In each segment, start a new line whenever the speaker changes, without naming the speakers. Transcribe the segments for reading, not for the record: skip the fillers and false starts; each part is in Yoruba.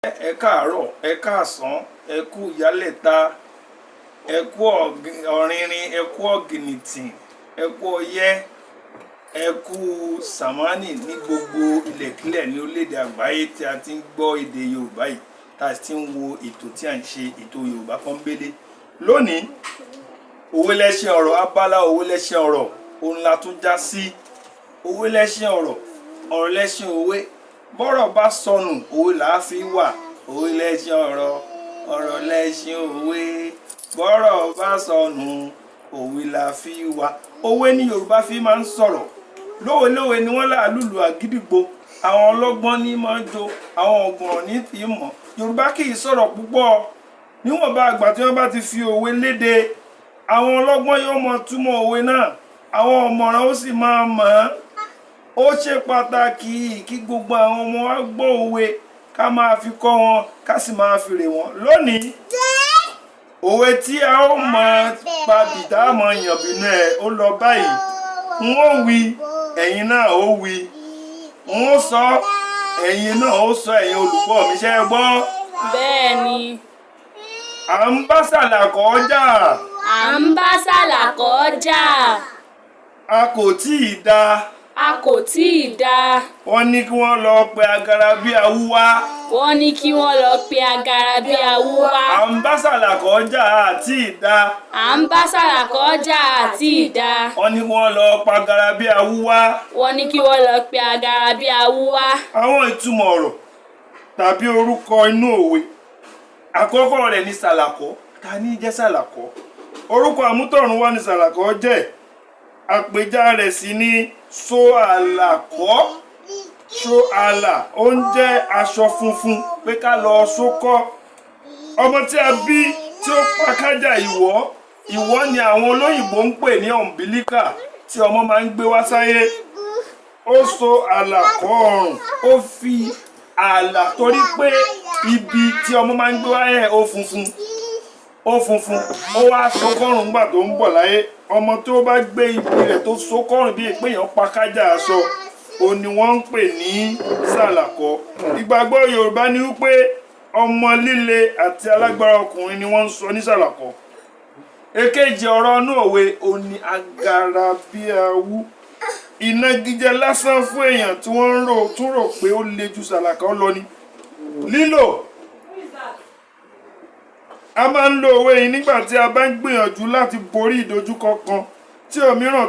Ẹ káàárọ̀, ẹ káàsán, ẹ kú ìyálẹ̀ta, ẹ kú ọ̀rìnrin, ẹ kú ọ̀gìnìtìn, ẹ kú ọyẹ́, ẹ kú sàmánì ní gbogbo ilẹ̀kílẹ̀ ní orílẹ̀-èdè àgbáyé tí a ti ń gbọ́ èdè Yorùbá yìí, tá a ti ń wo ètò tí a ń ṣe ètò Yorùbá Pọ́nbélé. Lónìí, òwe lẹ́ṣin ọ̀rọ̀, abala òwe lẹ́ṣin ọ̀rọ̀, òun la tún já sí. Òwe lẹ́ṣin ọ̀rọ̀, ọ̀rọ̀ lẹ́ṣin òwe. Bọ́rọ̀ bá sọnù, òwe là á fi wà. Òwe lẹ́ṣin ọ̀rọ̀, ọ̀rọ̀ lẹ́ṣin òwe. Bọ́rọ̀ bá sọnù, òwe là á fi wà. Òwe ni Yorùbá fi máa ń sọ̀rọ̀. Lówelówe ni wọ́n là lùlù àgídìgbo. Àwọn ọlọ́gbọ́n ní máa ń jó, àwọn ọ̀gùnràn ní fi mọ̀. Yorùbá kì í sọ̀rọ̀ púpọ̀. Níwọ̀nba àgbà tí wọ́n bá ti fi òwe léde, àwọn ọlọ́gbọ́n yóò mọ túmọ̀ òwe náà. Àwọn ọ̀mọ̀ràn ó sì máa mọ̀ ọ́n. Ó ṣe pàtàkì kí gbogbo àwọn ọmọ wa gbọ́ òwe, ká máa fi kọ́ wọn, ká sì máa fi rè wọ́n. Lónìí, òwe tí a ó máa pa bìtá mọ̀ yànbínú ẹ̀ ó lọ báyìí. N ó wí, ẹ̀yin náà ó wí. N ó sọ, ẹ̀yin náà ó sọ, ẹ̀yin olùkọ́ mi ṣé ẹ gbọ́.
Bẹ́ẹ̀ni.
À ń bá sàlàkọ́ jà.
À ń bá sàlàkọ́ jà.
A kò tíì da.
A kò tíì da.
Wọ́n ní kí wọ́n lọ pe agara bí awú wá.
Wọ́n ní kí wọ́n lọ pe agara bí awú wá.
À ń bá sàlàkọ́ jà àti ìdá.
À ń bá sàlàkọ́ jà àti ìdá.
Wọ́n ní kí wọ́n lọ pa agara bí awú wá.
Wọ́n ní kí wọ́n lọ pe agara bí awú wá.
Àwọn ìtumọ̀ ọ̀rọ̀ tàbí orúkọ inú òwe. Àkọ́kọ́ rẹ̀ ni sàlàkọ́. Ta ní jẹ́ sàlàkọ́? Orúkọ àmútọ̀runwá ni sàlàkọ́ jẹ́. Àpèjá rẹ̀ sì ni sóàlàkọ́. Sóàlà ó ń jẹ́ aṣọ funfun pé ká lọ sókọ́. Ọmọ tí a bí tí ó pa kájà ìwọ́. Ìwọ́ ni àwọn olóyìnbó ń pè ní umbilical tí ọmọ máa ń gbé wá sáyé. Ó so àlàkọ́ ọrùn, ó fi ààlà torí pé ibi tí ọmọ máa ń gbé wá yẹn ó funfun. Ó wá sókọ́rùn nígbà tó ń bọ̀ láyé. Ọmọ tó bá gbé ibi rẹ̀ tó sókọ́rùn bí èèyàn pa kájà aṣọ, òun ni wọ́n ń pè ní sàlàkọ́. Ìgbàgbọ́ Yorùbá ni wípé ọmọ líle àti alágbára ọkùnrin ni wọ́n ń sọ ní sàlàkọ́. Èkejì ọ̀rọ̀ inú òwe òun ni agara bí awú. Ìnagijẹ lásán fún èèyàn tí wọ́n tún rò pé ó le ju sàlàkọ́ lọ ni. Lílò. A máa ń lo òwe yìí nígbà tí a bá ń gbìyànjú láti borí ìdojúkọ kan tí òmíràn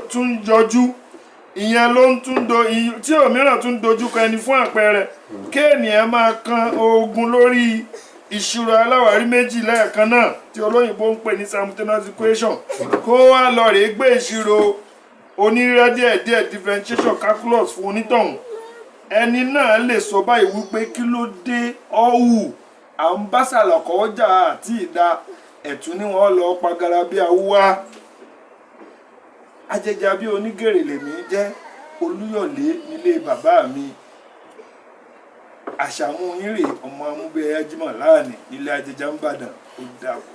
tún yọjú. Ìyẹn ló ń tí òmíràn tún dojúkọ ẹni fún àpẹẹrẹ. Kí ènìyàn máa kan ogun lórí ìṣirò aláwárí méjì lẹ́ẹ̀kan náà tí olóyìnbó ń pè ní simultaneous equation. Kó wá lọ rèé gbé ìṣirò onírírẹ́ díẹ̀díẹ̀ differentiation calculus fún onítọ̀hún. Ẹni náà lè sọ báyìí wípé kí ló dé ọ̀hún. À ń bá sàlàkọ́ jà àti ìdá, ẹ̀tún ni wọ́n lọ pagara bí awú wá. Ajẹja bí onígèrè lèmi jẹ́, Olúyọ̀lé nílé bàbá mi. Àṣàmú yín rè ọmọ amúbẹ ajímọ̀ láàánì nílé Ajẹja ń bàdàn. Ó dàbọ̀.